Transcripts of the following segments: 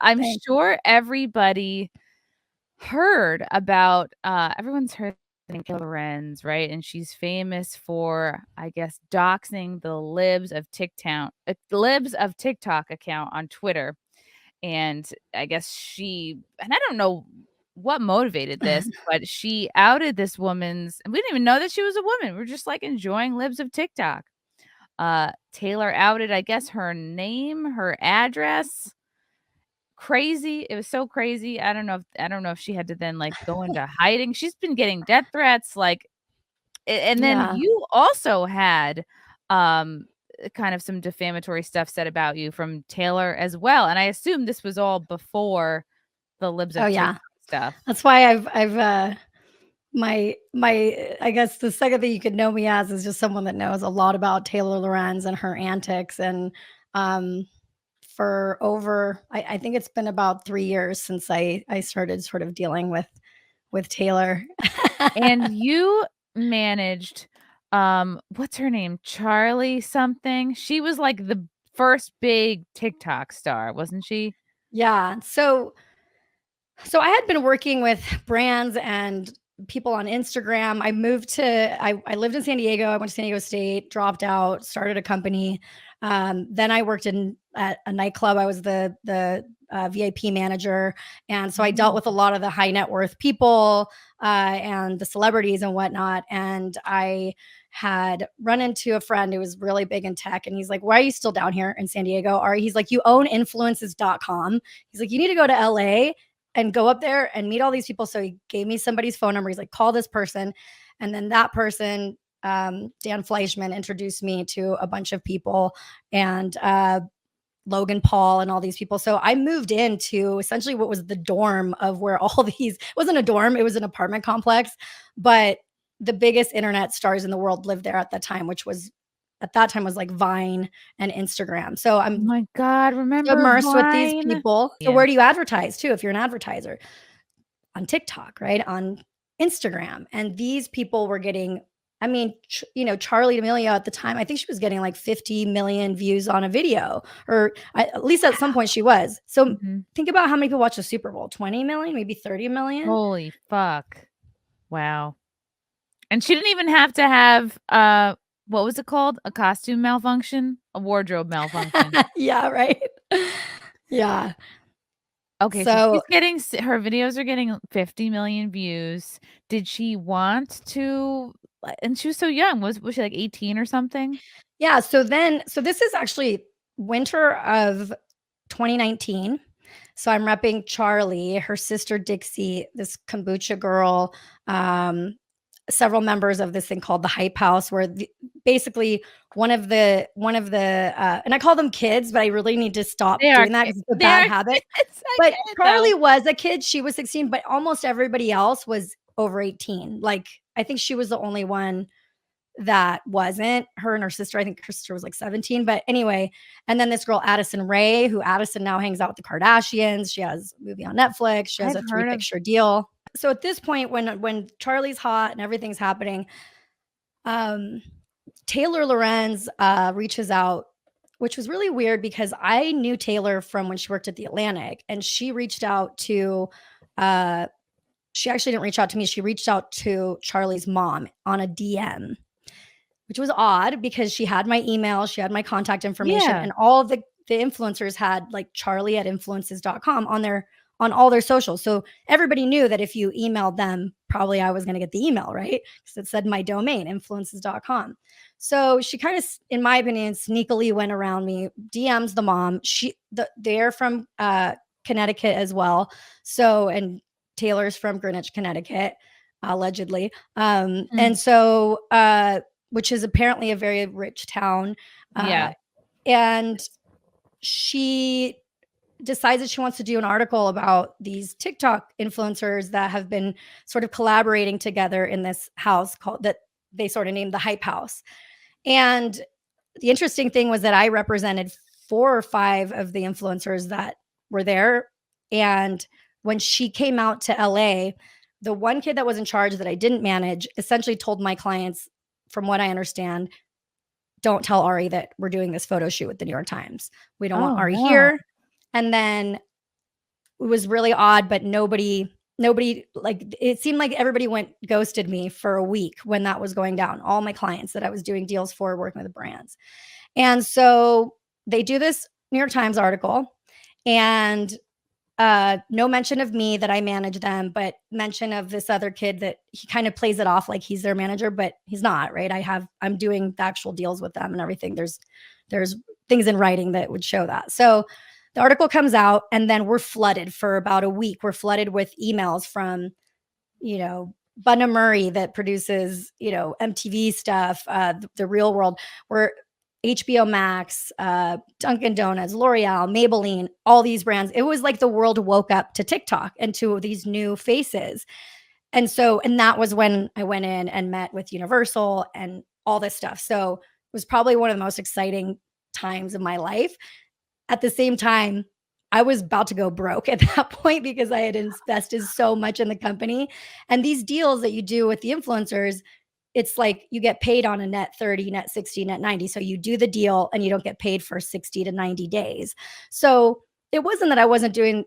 I'm Thank sure everybody heard about, everyone's heard the name Taylor Lorenz, right? And she's famous for, I guess, doxing the libs of TikTok account on Twitter. And I guess and I don't know what motivated this, but she outed this woman's, and we didn't even know that she was a woman. We're just like enjoying libs of TikTok. Taylor outed, I guess, her name, her address. Crazy. It was so crazy. I don't know if she had to then like go into hiding. She's been getting death threats, like, and then Yeah. you also had kind of some defamatory stuff said about you from Taylor as well. And I assume this was all before the libs Oh of yeah. TikTok stuff. That's why I've my I guess the second thing you could know me as is just someone that knows a lot about Taylor Lorenz and her antics. And um for over I think it's been about 3 years since I started sort of dealing with Taylor. And you managed, what's her name? Charlie something? She was like the first big TikTok star, wasn't she? Yeah. So I had been working with brands and people on Instagram. I lived in San Diego. I went to San Diego State, dropped out, started a company. Then I worked at a nightclub. I was the VIP manager, and so I dealt Oh. with a lot of the high net worth people and the celebrities and whatnot. And I had run into a friend who was really big in tech, and he's like, "Why are you still down here in San Diego?" Or he's like, "You own influences.com." He's like, "You need to go to LA and go up there and meet all these people." So he gave me somebody's phone number. He's like, "Call this person." And then that person, Dan Fleischman, introduced me to a bunch of people, and Logan Paul and all these people. So I moved into essentially what was the dorm of where all these, it wasn't a dorm, it was an apartment complex, but the biggest internet stars in the world lived there at that time, which was at that time was like Vine and Instagram. So Oh I'm my God, remember immersed with these Vine? people. So Yeah. where do you advertise too if you're an advertiser? On TikTok, right? On Instagram. And these people were getting, I mean, Charlie D'Amelio at the time, I think she was getting like 50 million views on a video, or at least at some point she was. So Mhm. think about how many people watch the Super Bowl: 20 million, maybe 30 million. Holy fuck. Wow. And she didn't even have to have, what was it called? A costume malfunction? A wardrobe malfunction. Yeah, right. Yeah. Okay, so So she's getting her videos are getting 50 million views. Did she want to, and she was so young. Was she like 18 or something? yeah, so this is actually winter of 2019. So I'm repping Charlie, her sister Dixie, this kombucha girl, several members of this thing called the Hype House, where basically one of the and I call them kids, but I really need to stop They are doing that because it's a they bad are habit. kids. I But get it Charlie though. was a kid; she was 16, but almost everybody else was over 18. Like I think she was the only one that wasn't. Her and her sister, I think her sister was like 17, but anyway. And then this girl Addison Rae, who Addison now hangs out with the Kardashians. She has a movie on Netflix. She has I've a three heard of. picture deal. So at this point, when Charlie's hot and everything's happening, um Taylor Lorenz reaches out, which was really weird because I knew Taylor from when she worked at the Atlantic, and she reached out to uh she actually didn't reach out to me. She reached out to Charlie's mom on a DM, which was odd because she had my email, she had my contact information, Yeah. and all of the influencers had like Charlie at influences.com on all their socials. So everybody knew that if you emailed them, probably I was going to get the email, right? Because it said my domain, influences.com. So she kind of, in my opinion, sneakily went around me, DMs the mom. They're from Connecticut as well. So, and Taylor's from Greenwich, Connecticut, allegedly. Mm. And so which is apparently a very rich town. Yeah. And she decides that she wants to do an article about these TikTok influencers that have been sort of collaborating together in this house called that they sort of named the Hype House. And the interesting thing was that I represented 4 or 5 of the influencers that were there. And when she came out to LA, the one kid that was in charge that I didn't manage essentially told my clients, from what I understand, don't tell Ari that we're doing this photo shoot with the New York Times. We don't want Oh Ari no. here. And then was really odd, but nobody like it seemed like everybody ghosted me for a week when that was going down. All my clients that I was doing deals for, working with the brands. And so they do this New York Times article, and no mention of me that I manage them, but mention of this other kid that he kind of plays it off like he's their manager, but he's not, right? I'm doing the actual deals with them and everything. There's things in writing that would show that. So the article comes out, and then we're flooded for about a week. We're flooded with emails from, Bunna Murray that produces, MTV stuff, the Real World. We're HBO Max, Dunkin' Donuts, L'Oreal, Maybelline, all these brands. It was like the world woke up to TikTok and to these new faces. And that was when I went in and met with Universal and all this stuff. So it was probably one of the most exciting times of my life. At the same time, I was about to go broke at that point because I had invested so much in the company. And these deals that you do with the influencers, it's like you get paid on a net 30, net 60, net 90. So you do the deal and you don't get paid for 60 to 90 days. So it wasn't that I wasn't doing,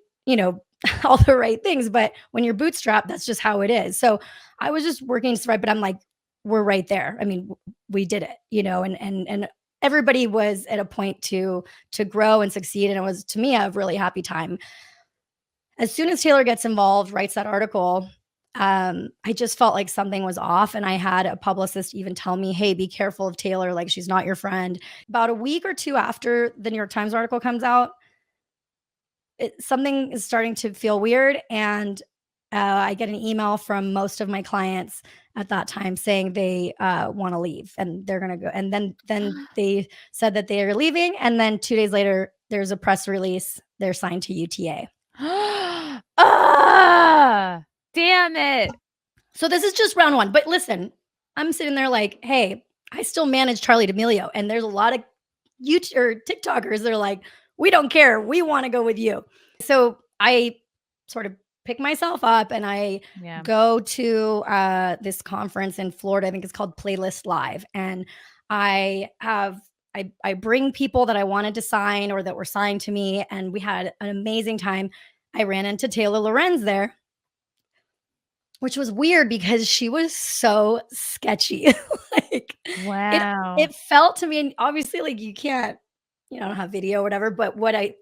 all the right things, but when you're bootstrapped, that's just how it is. So I was just working to survive, but I'm like, we're right there. I mean, we did it, and everybody was at a point to grow and succeed. And it was, to me, a really happy time. As soon as Taylor gets involved, writes that article, I just felt like something was off. And I had a publicist even tell me, hey, be careful of Taylor. Like, she's not your friend. About a week or two after the New York Times article comes out, something is starting to feel weird. And I get an email from most of my clients at that time saying they want to leave and they're going to go. And then they said that they are leaving. And then 2 days later, there's a press release. They're signed to UTA. Ah, damn it. So this is just round one. But listen, I'm sitting there like, hey, I still manage Charli D'Amelio. And there's a lot of YouTube or TikTokers that are like, we don't care. We want to go with you. So I sort of pick myself up and I go to this conference in Florida. I think it's called Playlist Live. And I bring people that I wanted to sign or that were signed to me. And we had an amazing time. I ran into Taylor Lorenz there, which was weird because she was so sketchy. Like, wow. It felt to me, and obviously, like, you can't, don't have video or whatever, but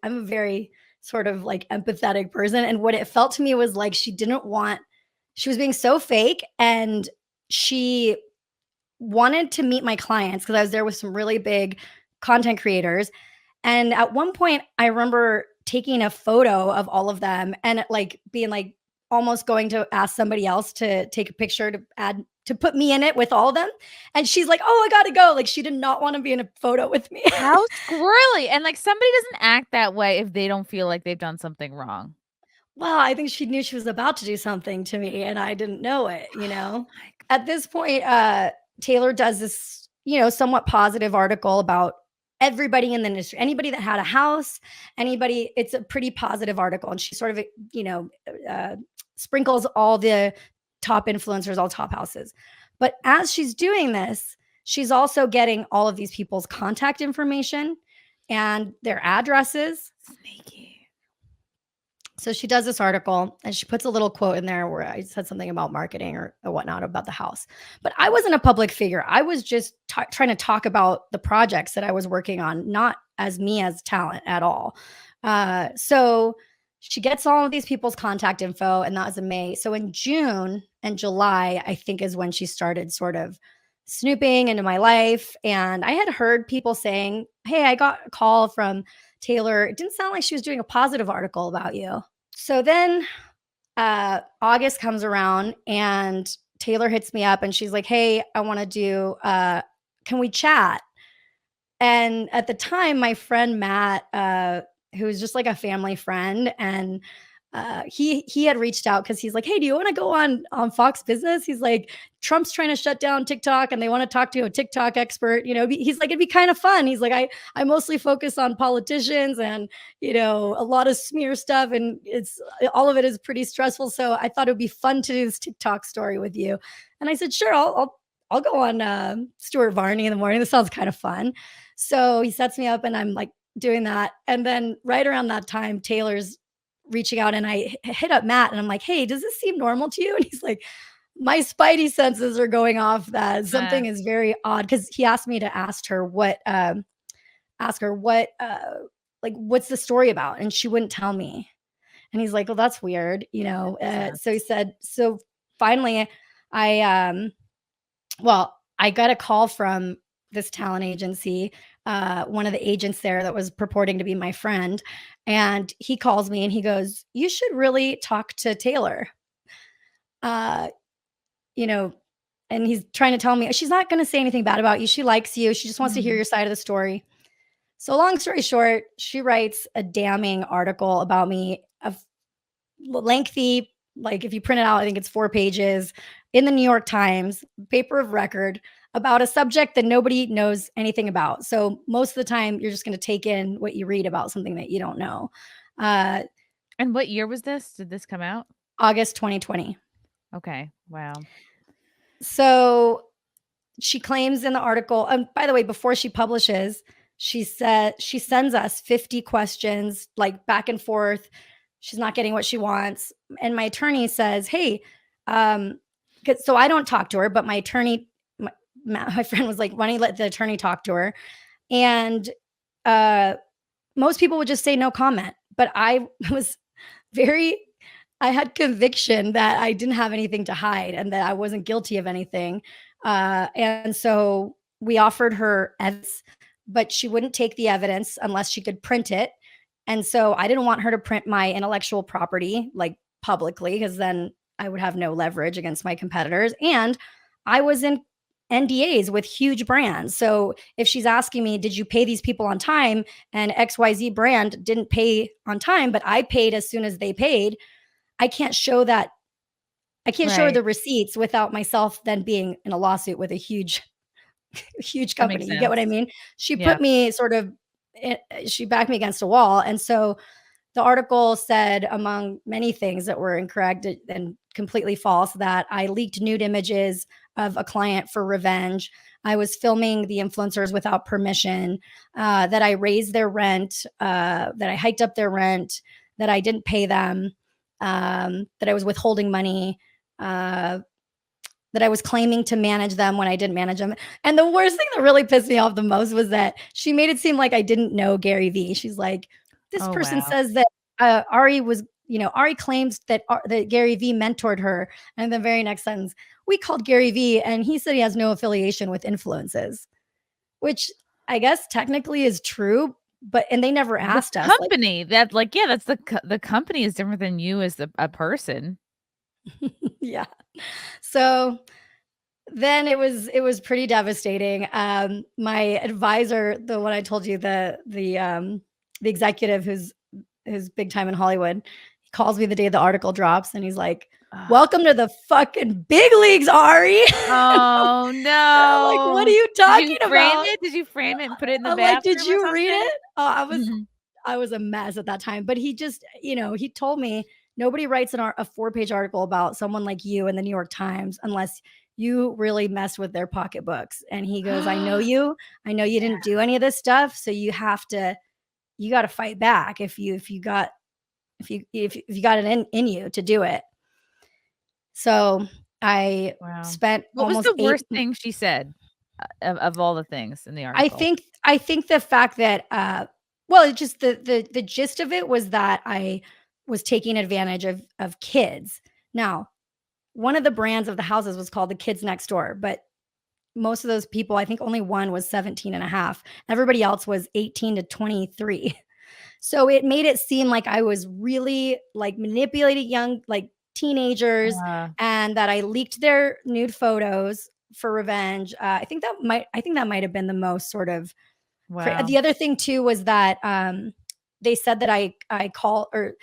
I'm a very sort of like empathetic person. And what it felt to me was like she was being so fake, and she wanted to meet my clients because I was there with some really big content creators. And at one point, I remember taking a photo of all of them and like being like almost going to ask somebody else to take a picture to put me in it with all of them. And she's like, oh, I gotta go. Like, she did not want to be in a photo with me. How squirrely. And like, somebody doesn't act that way if they don't feel like they've done something wrong. Well, I think she knew she was about to do something to me and I didn't know it, At this point, Taylor does this, somewhat positive article about everybody in the industry, anybody that had a house, it's a pretty positive article. And she sort of, sprinkles all the top influencers, all top houses. But as she's doing this, she's also getting all of these people's contact information and their addresses. Sneaky. So she does this article and she puts a little quote in there where I said something about marketing or whatnot about the house. But I wasn't a public figure. I was just trying to talk about the projects that I was working on, not as me as talent at all. So she gets all of these people's contact info, and that was in May. So in June and July, I think is when she started sort of snooping into my life. And I had heard people saying, hey, I got a call from Taylor. It didn't sound like she was doing a positive article about you. So then August comes around and Taylor hits me up and she's like, hey, I want to do, can we chat? And at the time, my friend Matt, who was just like a family friend, and he had reached out because he's like, hey, do you want to go on Fox Business? He's like, Trump's trying to shut down TikTok and they want to talk to a TikTok expert. He's like, it'd be kind of fun. He's like, I mostly focus on politicians and, a lot of smear stuff. And all of it is pretty stressful. So I thought it would be fun to do this TikTok story with you. And I said, sure, I'll go on Stuart Varney in the morning. This sounds kind of fun. So he sets me up and I'm like doing that. And then right around that time, Taylor's reaching out, and I hit up Matt, and I'm like, "Hey, does this seem normal to you?" And he's like, "My spidey senses are going off that Uh, something is very odd." Because he asked me to ask her what, like, what's the story about, and she wouldn't tell me. And he's like, "Well, that's weird, you know." that So he sucks. said, so finally, I well, I got a call from this talent agency, one of the agents there that was purporting to be my friend, and he calls me and he goes, "You should really talk to Taylor." Uh, you know, and he's trying to tell me she's not going to say anything bad about you. She likes you. She just wants to hear Mhm. your side of the story. So long story short, she writes a damning article about me, of lengthy, like if you print it out, I think it's 4 pages, in the New York Times, paper of record, about a subject that nobody knows anything about. So most of the time, you're just going to take in what you read about something that you don't know. Uh, And what year was this? Did this come out? August 2020. Okay, wow. So she claims in the article, and by the way, before she publishes, she said she sends us 50 questions, like back and forth. She's not getting what she wants. And my attorney says, "Hey," um, so I don't talk to her, but my attorney, my friend was like, "Why don't you let the attorney talk to her?" And uh, most people would just say no comment. But I was very, I had conviction that I didn't have anything to hide and that I wasn't guilty of anything. And so we offered her evidence, but she wouldn't take the evidence unless she could print it. And so I didn't want her to print my intellectual property like publicly, because then I would have no leverage against my competitors. And I was in NDAs with huge brands. So if she's asking me, "Did you pay these people on time?" and XYZ brand didn't pay on time, but I paid as soon as they paid, I can't show that. I can't show her Right. the receipts without myself then being in a lawsuit with a huge, huge That makes company. You get what I sense. mean? She Yeah. put me sort of, she backed me against a wall. And so the article said, among many things that were incorrect and completely false, that I leaked nude images of a client for revenge. I was filming the influencers without permission, that I raised their rent, that I hiked up their rent, that I didn't pay them, that I was withholding money, uh, that I was claiming to manage them when I didn't manage them. And the worst thing that really pissed me off the most was that she made it seem like I didn't know Gary Vee. She's like, "This Oh, person wow. says that Ari was, Ari claims that that Gary Vee mentored her." And the very next sentence, "We called Gary Vee and he said he has no affiliation with influences," which I guess technically is true, but and they never The asked us. Like, company that like, yeah, that's the company is different than you as a person. yeah. So then it was pretty devastating. My advisor, the one I told you, the executive who's big time in Hollywood, he calls me the day the article drops, and he's like, Ugh. "Welcome to the fucking big leagues, Ari." And Oh, I'm like, "What are no. you Did you talking frame about?" it? Did you frame it and put it in the I'm like, "Did bathroom or you read something? it?" Oh, I was Mhm. I was a mess at that time. But he just, he told me, "Nobody writes a 4 page article about someone like you in the New York Times unless you really mess with their pocketbooks." And he goes, "I know you. I know you didn't do any of this stuff. So you got to fight back if you got it in you to do it." So I Wow. spent What was almost the worst thing she said, of all the things in the I article? think I think the fact that, well, it just the gist of it was that I was taking advantage of kids. Now, one of the brands of the houses was called the Kids Next Door, but most of those people, I think only one was 17 and a half. Everybody else was 18 to 23. So it made it seem like I was really like manipulating young, like teenagers, Uh, and that I leaked their nude photos for revenge. I think that might have been the most sort of wow. the other thing too was that, they said that I call or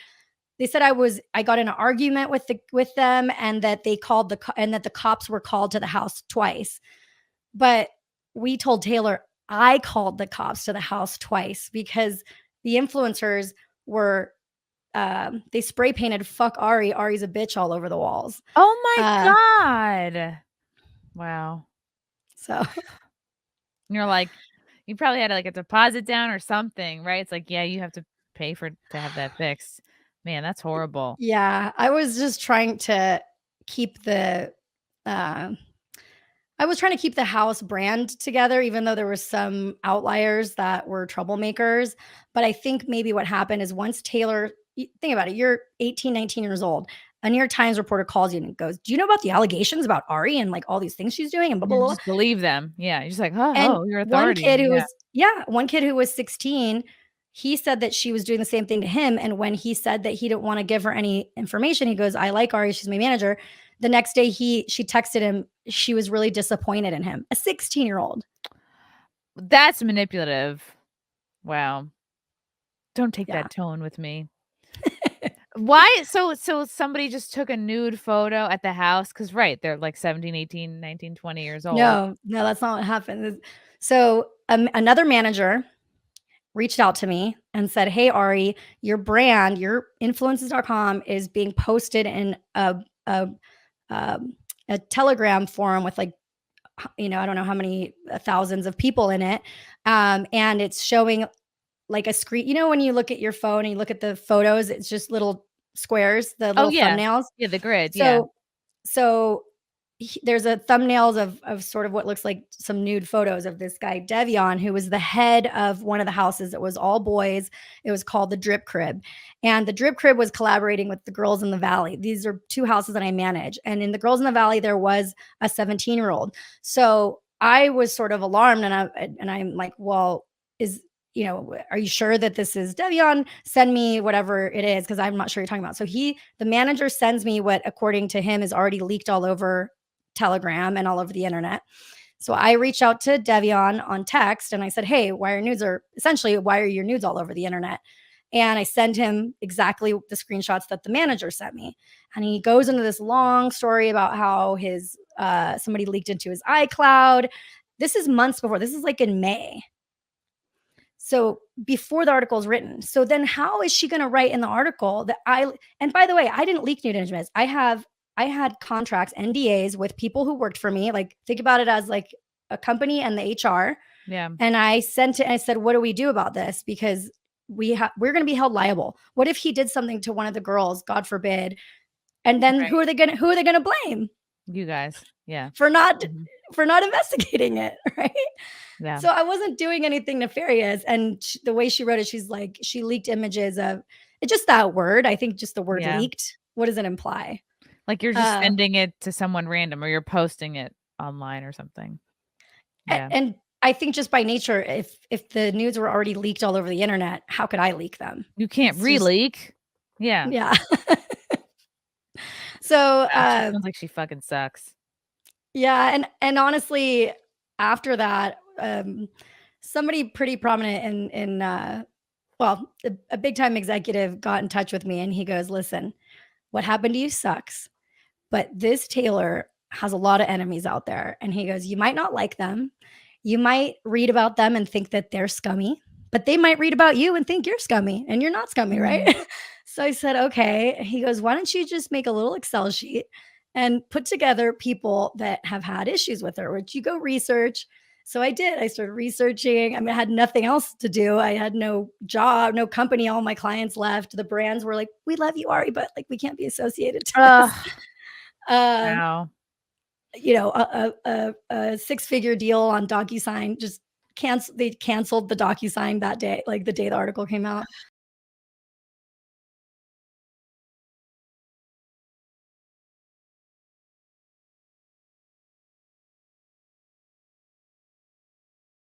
they said I got in an argument with them, and that they called and that the cops were called to the house twice. But we told Taylor I called the cops to the house twice because the influencers were, they spray painted "fuck Ari, Ari's a bitch" all over the walls. Oh my Uh, god. Wow. so And you're like, you probably had, like, a deposit down or something, right? It's like, yeah, you have to pay for to have that fixed. Man, that's horrible. Yeah, I was just trying to keep the uh, I was trying to keep the house brand together, even though there were some outliers that were troublemakers. But I think maybe what happened is once Taylor, think about it, you're 18, 19 years old. A New York Times reporter calls you and goes, "Do you know about the allegations about Ari and like all these things she's doing?" And blah, blah, You blah. just believe them. Yeah, you're just like, "Oh, And oh, your one authority." kid who Yeah. was, yeah, one kid who was 16, he said that she was doing the same thing to him, and when he said that he didn't wanna give her any information, he goes, "I like Ari, she's my manager." The next day, she texted him, she was really disappointed in him, a 16-year-old. That's manipulative. Wow. Don't take Yeah. that tone with me. Why so somebody just took a nude photo at the house? Because right, they're like 17, 18, 19, 20 years old. No, no, that's not what happened. So, another manager reached out to me and said, "Hey, Ari, your brand, your influences.com is being posted in a, um, a Telegram forum with like, I don't know how many thousands of people in it. And it's showing like a screen. When you look at your phone and you look at the photos, it's just little squares, the Oh, little yeah. thumbnails. Yeah, the grid, yeah. So, so there's a thumbnails of sort of what looks like some nude photos of this guy Devion, who was the head of one of the houses. It was all boys. It was called the Drip Crib, and the Drip Crib was collaborating with the Girls in the Valley. These are two houses that I manage, and in the Girls in the Valley there was a 17-year-old. So I was sort of alarmed, and I'm like, well, is are you sure that this is Devion? Send me whatever it is, because I'm not sure you're talking about. So the manager sends me what, according to him, is already leaked all over Telegram and all over the internet. So I reached out to Devion on text and I said, "Hey, why are your nudes all over the internet?" And I send him exactly the screenshots that the manager sent me. And he goes into this long story about how his somebody leaked into his iCloud. This is months before. This is like in May. So before the article is written. So then how is she going to write in the article that and by the way, I didn't leak nude images. I had contracts, NDAs with people who worked for me. Like, think about it as like a company and the HR. Yeah. And I sent it and I said, "What do we do about this? Because we're going to be held liable. What if he did something to one of the girls, God forbid? And then Right. who are they going to blame You guys. Yeah. for not Mhm. investigating it?" Right? Yeah. So I wasn't doing anything nefarious. And the way she wrote it, she's like, she leaked images of it's just that word. I think just the word Yeah. leaked. What does it imply? Like you're just Uh, sending it to someone random or you're posting it online or something. Yeah. and I think just by nature, if the nudes were already leaked all over the internet, how could I leak them? You can't It's just, re-leak. Yeah. yeah. So Wow, she sounds like she fucking sucks. yeah, and honestly, after that, somebody pretty prominent well, a big time executive got in touch with me and he goes, "Listen, what happened to you sucks. But this Taylor has a lot of enemies out there." And he goes, "You might not like them. You might read about them and think that they're scummy, but they might read about you and think you're scummy and you're not scummy, Mhm. right?" So I said, "Okay." He goes, "Why don't you just make a little Excel sheet and put together people that have had issues with her, which you go research." So I did. I started researching. I mean, I had nothing else to do. I had no job, no company. All my clients left. The brands were like, "We love you, Ari, but like we can't be associated to this." Ugh, Uh, wow. a six-figure deal on DocuSign just they canceled the DocuSign that day, like the day the article came out.